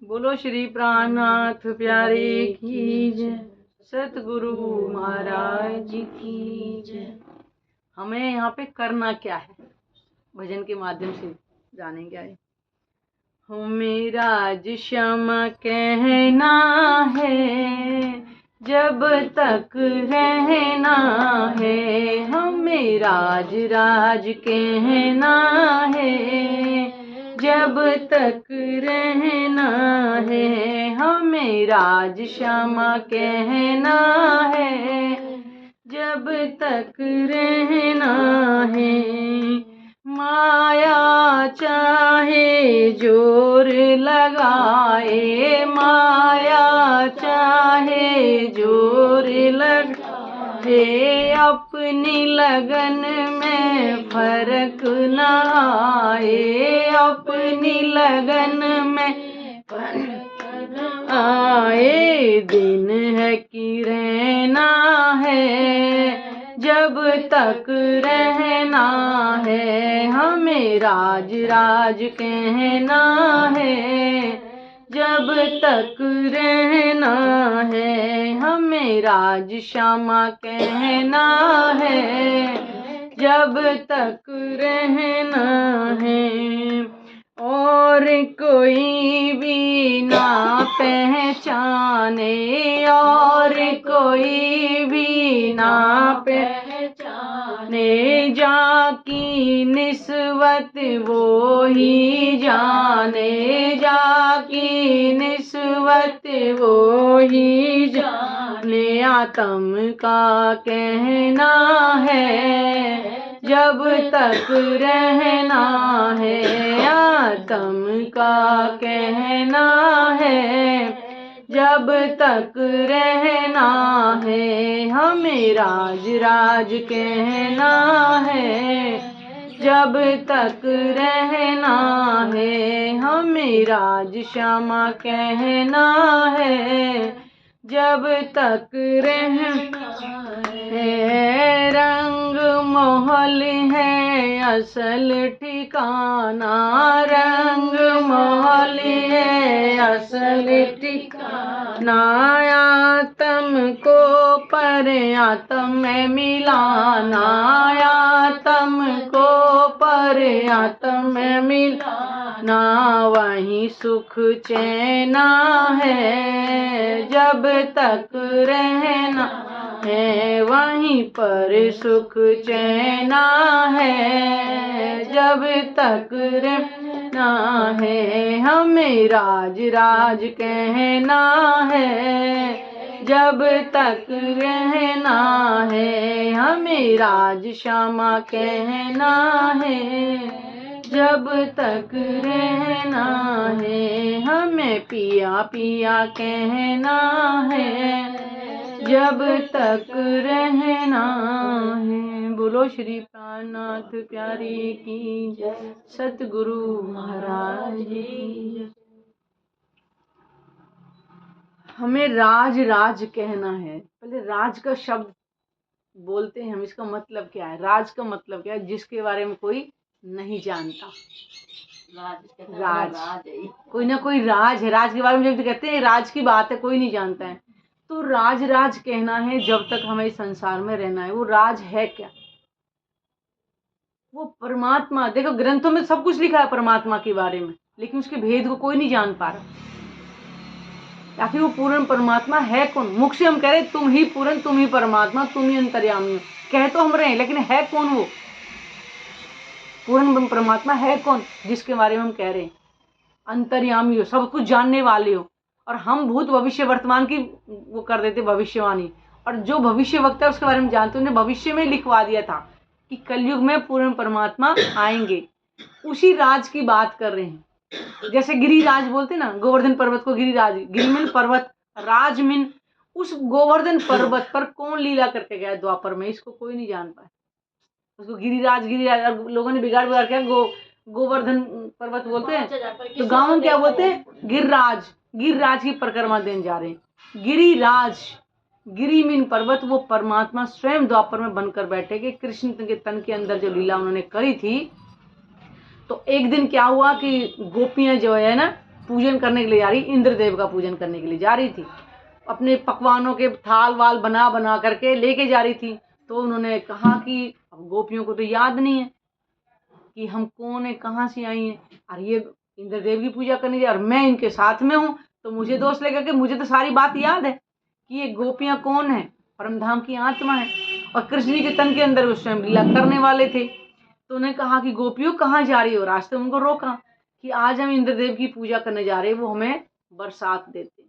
बोलो श्री प्राणनाथ प्यारे की जय, सतगुरु महाराज की जय। हमें यहाँ पे करना क्या है, भजन के माध्यम से जानेंगे। आए हमें राज क्षमा कहना है, जब तक रहना है। हमें राज राज कहना है, जब तक रहना है। हमें राज क्षमा कहना है, जब तक रहना है। माया चाहे जोर लगाए, माया चाहे जोर लगाए, अपनी लगन में फर्क न आए, अपनी लगन में फर्क न आए। दिन है कि रहना है, जब तक रहना है। हमें राज राज कहना है, जब तक रहना है। हमें राज क्षमा कहना है, जब तक रहना है। और कोई भी ना पहचाने, और कोई भी ना पहचाने। जाकी निस्बत वो ही जाने, जाकी निस्बत वो ही जाने। आत्म का कहना है, जब तक रहना है। आत्म का कहना है, जब तक रहना है। हमें राज राज कहना है, जब तक रहना है। हमें राज क्षमा कहना है, जब तक रहना है। रंग महल है असल ठिकाना, रंग महल है असल ठिकाना। आत्म को पर आत्म में मिलाना, आत्म को पर आत्म में मिलाना। वही सुख चैना है, जब तक रहना है। वहीं पर सुख चैना है, जब तक रहना है। हमें राज राज कहना है, जब तक रहना है। हमें राज क्षमा कहना है, जब तक रहना है। हमें पिया पिया कहना है, जब तक रहना है। बोलो श्री प्राणनाथ प्यारे की जय, सतगुरु महाराज की जय। हमें राज राज कहना है। पहले राज का शब्द बोलते हैं हम, इसका मतलब क्या है? राज का मतलब क्या है? जिसके बारे में कोई नहीं जानता। राज कोई ना कोई राज है, राज के बारे में जब कहते हैं राज की बात है, कोई नहीं जानता है। तो राज राज कहना है, जब तक हमें इस संसार में रहना है। वो राज है क्या? वो परमात्मा। देखो ग्रंथों में सब कुछ लिखा है परमात्मा के बारे में, लेकिन उसके भेद को कोई नहीं जान पा रहा। आखिर वो पूर्ण परमात्मा है कौन? मुख से हम कह रहे तुम ही पूर्ण, तुम ही परमात्मा, तुम ही अंतर्यामी हो, कह तो हम रहे हैं, लेकिन है कौन वो पूर्ण परमात्मा? है कौन जिसके बारे में हम कह रहे हैं अंतर्यामी हो, सब कुछ जानने वाले हो? और हम भूत भविष्य वर्तमान की वो कर देते भविष्यवाणी, और जो भविष्य वक्ता है उसके बारे में जानते, उन्हें भविष्य में लिखवा दिया था कि कलयुग में पूर्ण परमात्मा आएंगे। उसी राज की बात कर रहे हैं। जैसे गिरिराज बोलते ना, गोवर्धन पर्वत को गिरिराज, गिरि मिन पर्वत, राज मिन, उस गोवर्धन पर्वत पर कौन लीला करके गया द्वापर में, इसको कोई नहीं जान पाया। उसको गिरिराज गिरिराज, और लोगों ने बिगाड़ बिगाड़ क्या गोवर्धन पर्वत बोलते हैं, तो गाँव में क्या बोलते हैं? गिरिराज। गिरिराज की परिक्रमा देने जा रहे हैं। गिरिराज, गिरि मीन पर्वत, वो परमात्मा स्वयं द्वापर में बनकर बैठे कि कृष्ण के तन के अंदर जो लीला उन्होंने करी थी। तो एक दिन क्या हुआ कि गोपियां जो है ना, पूजन करने के लिए जा रही, इंद्रदेव का पूजन करने के लिए जा रही थी। अपने पकवानों के थाल वाल बना बना करके लेके जा रही थी। तो उन्होंने कहा कि अब गोपियों को तो याद नहीं है कि हम कौन है, कहाँ से आई हैं, और ये इंद्रदेव की पूजा करने जा, और मैं इनके साथ में हूँ, तो मुझे दोष लेगा कि मुझे तो सारी बात याद है कि ये गोपियाँ कौन है, परमधाम की आत्मा है, और कृष्ण जी के तन के अंदर वो स्वयं लीला करने वाले थे। तो उन्हें कहा कि गोपियों कहाँ जा रही हो, रास्ते उनको रोका कि आज हम इंद्रदेव की पूजा करने जा रहे हैं, वो हमें बरसात देते।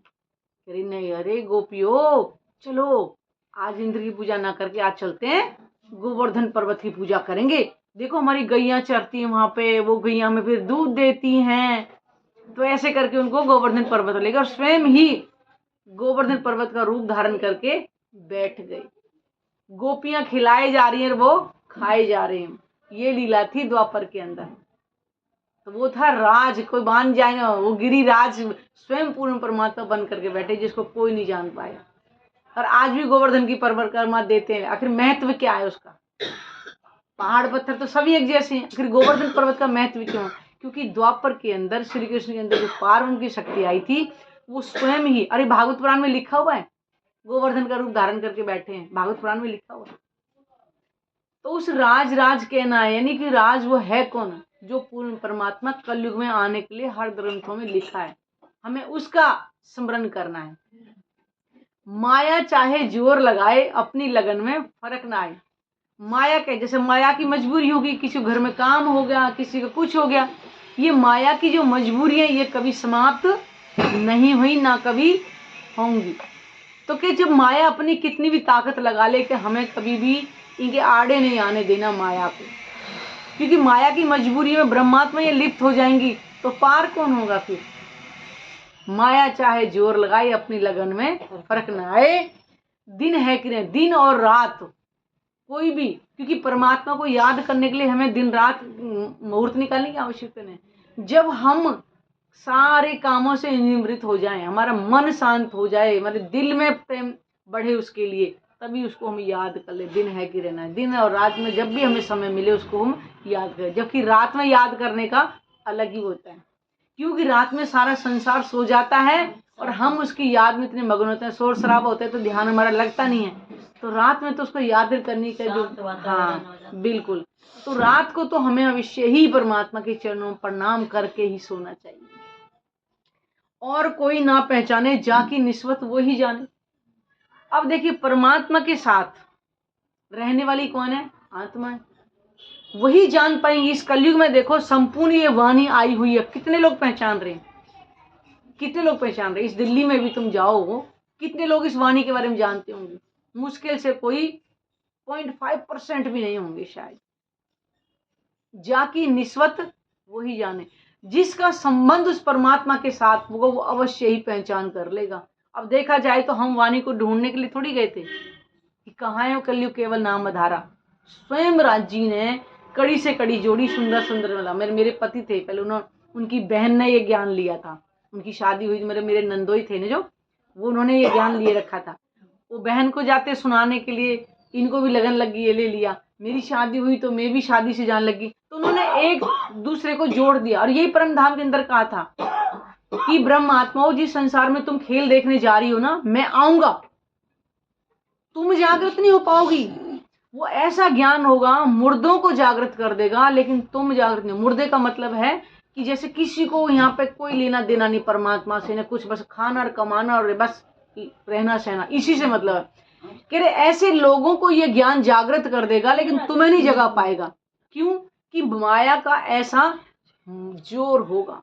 अरे नहीं, अरे गोपियों चलो, आज इंद्र की पूजा ना करके आज चलते हैं गोवर्धन पर्वत की पूजा करेंगे। देखो हमारी गैया चरती हैं वहां पे, वो गैया में फिर दूध देती हैं। तो ऐसे करके उनको गोवर्धन पर्वत लेकर और स्वयं ही गोवर्धन पर्वत का रूप धारण करके बैठ गए। गोपियां खिलाए जा रही हैं, वो खाए जा रहे हैं। ये लीला थी द्वापर के अंदर। तो वो था राज, कोई मान जाए ना, वो गिरिराज स्वयं पूर्ण परमात्मा बन करके बैठे, जिसको कोई नहीं जान पाया। और आज भी गोवर्धन की परिक्रमा देते हैं। आखिर महत्व क्या है उसका? पहाड़ पत्थर तो सभी एक जैसे हैं, आखिर गोवर्धन पर्वत का महत्व क्यों? क्योंकि द्वापर के अंदर श्री कृष्ण के अंदर जो पार्वती की शक्ति आई थी, वो स्वयं ही, अरे भागवत पुराण में लिखा हुआ है, गोवर्धन का रूप धारण करके बैठे हैं, भागवत पुराण में लिखा हुआ है। तो उस राज कहना है, यानी कि राज वो है कौन? जो पूर्ण परमात्मा कलयुग में आने के लिए हर ग्रंथों में लिखा है, हमें उसका स्मरण करना है। माया चाहे जोर लगाए, अपनी लगन में फर्क ना आए। माया के जैसे माया की मजबूरी होगी, किसी घर में काम हो गया, किसी का कुछ हो गया, ये माया की जो मजबूरी है ये कभी समाप्त नहीं हुई, ना कभी होंगी। तो कि जब माया अपनी कितनी भी ताकत लगा ले, कि हमें कभी भी इनके आड़े नहीं आने देना माया को, क्योंकि माया की मजबूरी में ब्रह्मात्मा ये लिप्त हो जाएंगी, तो पार कौन होगा फिर? माया चाहे जोर लगाए, अपनी लगन में फर्क न आए। दिन है कि नहीं, दिन और रात कोई भी, क्योंकि परमात्मा को याद करने के लिए हमें दिन रात मुहूर्त निकालने की आवश्यकता नहीं। जब हम सारे कामों से निवृत्त हो जाएं, हमारा मन शांत हो जाए, हमारे दिल में प्रेम बढ़े उसके लिए, तभी उसको हम याद कर ले। दिन है कि रहना है, दिन और रात में जब भी हमें समय मिले उसको हम याद करें। जबकि रात में याद करने का अलग ही होता है, क्योंकि रात में सारा संसार सो जाता है और हम उसकी याद में इतने मगन होते हैं, शोर शराबा होता है, तो ध्यान हमारा लगता नहीं है। तो रात में तो उसको याद करने का जो, हाँ बिल्कुल, तो रात को तो हमें अवश्य ही परमात्मा के चरणों में प्रणाम करके ही सोना चाहिए। और कोई ना पहचाने, जाकी निस्बत वो ही जाने। अब देखिए, परमात्मा के साथ रहने वाली कौन है? आत्मा है, वही जान पाएंगे। इस कलयुग में देखो, संपूर्ण ये वाणी आई हुई है, कितने लोग पहचान रहे हैं? कितने लोग पहचान रहे? इस दिल्ली में भी तुम जाओ, कितने लोग इस वाणी के बारे में जानते होंगे? मुश्किल से कोई 0.5% भी नहीं होंगे शायद। जाकी निस्बत वही जाने, जिसका संबंध उस परमात्मा के साथ होगा वो अवश्य ही पहचान कर लेगा। अब देखा जाए तो हम वाणी को ढूंढने के लिए थोड़ी गए थे कि कहाँ है वो कलयुग केवल नाम आधारा। स्वयं राज जी ने कड़ी से कड़ी जोड़ी, सुंदर सुंदर वाला, मेरे पति थे पहले, उनकी बहन ने ये ज्ञान लिया था। उनकी शादी हुई, मेरे नंदोई थे ना जो, वो उन्होंने ये ज्ञान लिए रखा था। वो बहन को जाते सुनाने के लिए, इनको भी लगन लगी, ये ले लिया। मेरी शादी हुई तो मैं भी शादी से जान लगी, तो उन्होंने एक दूसरे को जोड़ दिया। और यही परम धाम के अंदर कहा था कि ब्रह्म आत्माओं, जिस संसार में तुम खेल देखने जा रही हो ना, मैं आऊंगा, तुम जागृत नहीं हो पाओगी। वो ऐसा ज्ञान होगा, मुर्दों को जागृत कर देगा, लेकिन तुम जागृत नहीं। मुर्दे का मतलब है कि जैसे किसी को यहाँ पे कोई लेना देना नहीं परमात्मा से, ना कुछ, बस खाना और कमाना और बस रहना सहना, इसी से मतलब है। कह रहे ऐसे लोगों को ये ज्ञान जागृत कर देगा, लेकिन तुम्हें नहीं जगा पाएगा। क्यों? कि माया का ऐसा जोर होगा,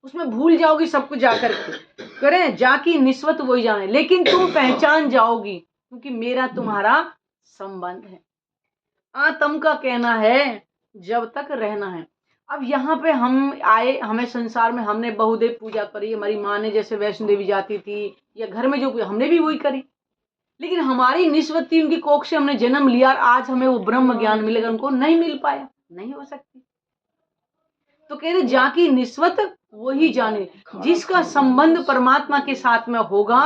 उसमें भूल जाओगी सब कुछ जाकर के। करें जाकी निस्बत वही जाने, लेकिन तुम पहचान जाओगी, क्योंकि मेरा तुम्हारा संबंध है। आत्म का कहना है जब तक रहना है। अब यहाँ पे हम आए, हमें संसार में हमने बहुदेव पूजा करी, हमारी माँ ने जैसे वैष्णो देवी जाती थी, या घर में जो पूजा हमने भी वही करी, लेकिन हमारी निस्बत थी, उनकी कोख से हमने जन्म लिया, और आज हमें वो ब्रह्म ज्ञान मिलेगा, उनको नहीं मिल पाया, नहीं हो सकती। तो कह रहे जाकी निस्बत वही जाने, जिसका संबंध परमात्मा के साथ में होगा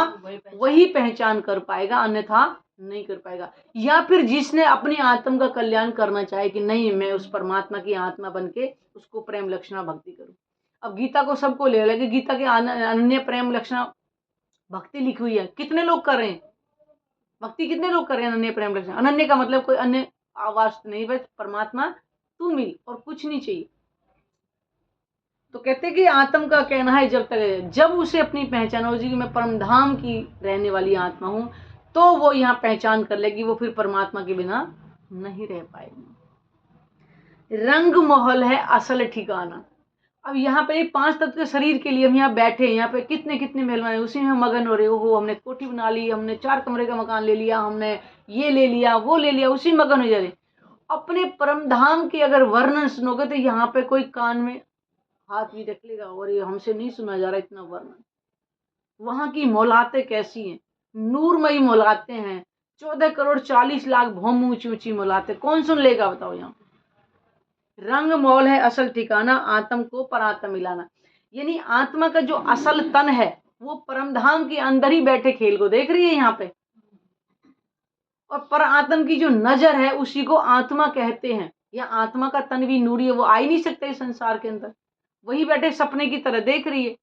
वही पहचान कर पाएगा, अन्यथा नहीं कर पाएगा। या फिर जिसने अपनी आत्मा का कल्याण करना चाहे कि नहीं, मैं उस परमात्मा की आत्मा बनके उसको प्रेम लक्षणा भक्ति करूं। अब गीता को सबको ले लगे, गीता के अनन्य प्रेम लक्षण भक्ति लिखी हुई है, कितने लोग कर रहे हैं भक्ति, कितने लोग कर रहे हैं अनन्य प्रेम लक्षण। अनन्य का मतलब कोई अन्य आवास नहीं, बस परमात्मा तू मिल और कुछ नहीं चाहिए। तो कहते कि आत्म का कहना है जब उसे अपनी पहचान हो जाएगी मैं परम धाम की रहने वाली आत्मा हूं, तो वो यहाँ पहचान कर लेगी, वो फिर परमात्मा के बिना नहीं रह पाएगी। रंग महल है असल ठिकाना। अब यहाँ पे 5 तत्व के शरीर के लिए हम यहाँ बैठे हैं, यहाँ पे कितने कितने महल बने, उसी में मगन हो रहे हो, हमने कोठी बना ली, हमने 4 कमरे का मकान ले लिया, हमने ये ले लिया वो ले लिया, उसी मगन हो जा रहे। अपने परम धाम के अगर वर्णन सुनोगे तो यहाँ पे कोई कान में हाथ भी रख लेगा और ये हमसे नहीं सुना जा रहा इतना वर्णन। वहां की मौलातें कैसी हैं, नूरमयी मौलातें हैं, 14 करोड़ 40 लाख भौम ऊंची ऊंची मौलातें, कौन सुन लेगा बताओ। यहाँ रंग मौल है असल ठिकाना, आत्म को परात्म मिलाना। यानी आत्मा का जो असल तन है वो परमधाम के अंदर ही बैठे खेल को देख रही है यहाँ पे, और पर आत्म की जो नजर है उसी को आत्मा कहते हैं। या आत्मा का तन भी नूरी है, वो आ ही नहीं सकते इस संसार के अंदर, वही बैठे सपने की तरह देख रही है।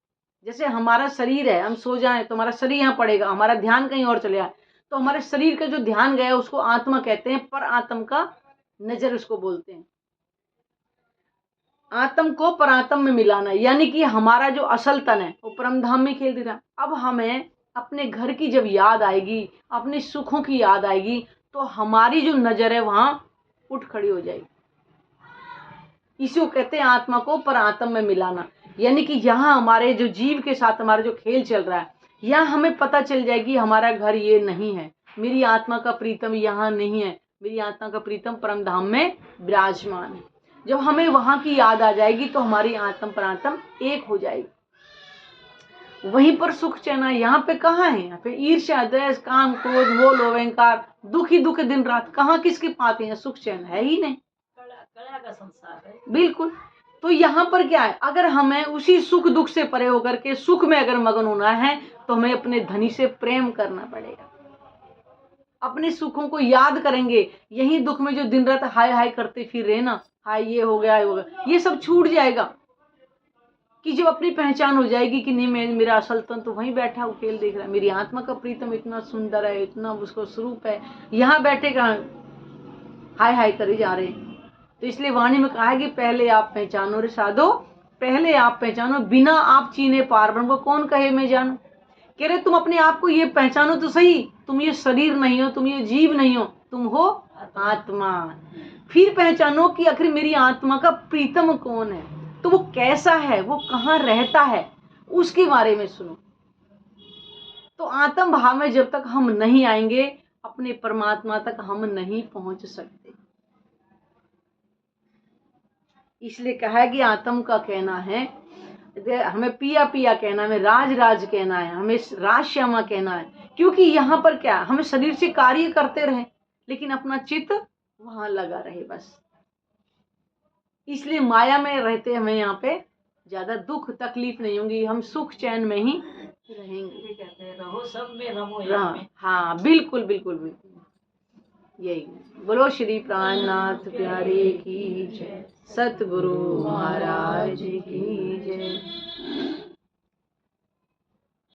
जैसे हमारा शरीर है, हम सो जाएं तो हमारा शरीर यहाँ पड़ेगा, हमारा ध्यान कहीं और चले जाए, तो हमारे शरीर का जो ध्यान गया उसको आत्मा कहते हैं, पर आत्म का नजर उसको बोलते हैं। आत्म को परात्म में मिलाना, यानी कि हमारा जो असल तन है वो परमधाम में खेल दे रहा। अब हमें अपने घर की जब याद आएगी, अपने सुखों की याद आएगी, तो हमारी जो नजर है वहां उठ खड़ी हो जाएगी। इसी को कहते हैं आत्मा को परात्म में मिलाना। यानी कि यहाँ हमारे जो जीव के साथ हमारा जो खेल चल रहा है, यहाँ हमें पता चल जाएगी हमारा घर ये नहीं है, मेरी आत्मा का प्रीतम यहाँ नहीं है, मेरी आत्मा का प्रीतम परमधाम में विराजमान है। जब हमें वहां की याद आ जाएगी तो हमारी आत्म परात्म एक हो जाएगी। वहीं पर सुख चैन है। यहाँ पे कहाँ है, यहाँ पे ईर्ष्या द्वेष काम क्रोध मोह अहंकार दुख ही दुख दिन रात, कहाँ किसके पाते हैं, सुख चैन है ही नहीं, कला का संसार है बिल्कुल। तो यहाँ पर क्या है, अगर हमें उसी सुख दुख से परे होकर के सुख में अगर मगन होना है तो हमें अपने धनी से प्रेम करना पड़ेगा, अपने सुखों को याद करेंगे। यही दुख में जो दिन रात हाय हाय करते फिर रहे ना, हाय ये हो गया ये सब छूट जाएगा। कि जब अपनी पहचान हो जाएगी कि नहीं मेरा असल तन तो वहीं बैठा वो खेल देख रहा है, मेरी आत्मा का प्रीतम इतना सुंदर है, इतना उसको स्वरूप है, यहाँ बैठे कहाँ हाय हाय करे जा रहे हैं। तो इसलिए वाणी में कहा है कि पहले आप पहचानो रे साधो, पहले आप पहचानो, बिना आप चीने पार ब्रह्म को कौन कहे मैं जानू। कह रहे तुम अपने आप को ये पहचानो तो सही, तुम ये शरीर नहीं हो, तुम ये जीव नहीं हो, तुम हो आत्मा। फिर पहचानो कि आखिर मेरी आत्मा का प्रीतम कौन है, तो वो कैसा है, वो कहाँ रहता है, उसके बारे में सुनो। तो आत्म भाव में जब तक हम नहीं आएंगे अपने परमात्मा तक हम नहीं पहुंच सकते। इसलिए कहा है कि आत्म का कहना है, हमें पिया पिया कहना है, हमें राज राज कहना है, हमें राज श्यामा कहना है। क्योंकि यहाँ पर क्या, हमें शरीर से कार्य करते रहे लेकिन अपना चित्त वहां लगा रहे बस। इसलिए माया में रहते हमें यहाँ पे ज्यादा दुख तकलीफ नहीं होंगी, हम सुख चैन में ही रहेंगे। कहते हैं रहो सब में रहो। हाँ बिल्कुल बिल्कुल बिल्कुल, यही। बोलो श्री प्राणनाथ प्यारे की जय, सतगुरु महाराज की जय।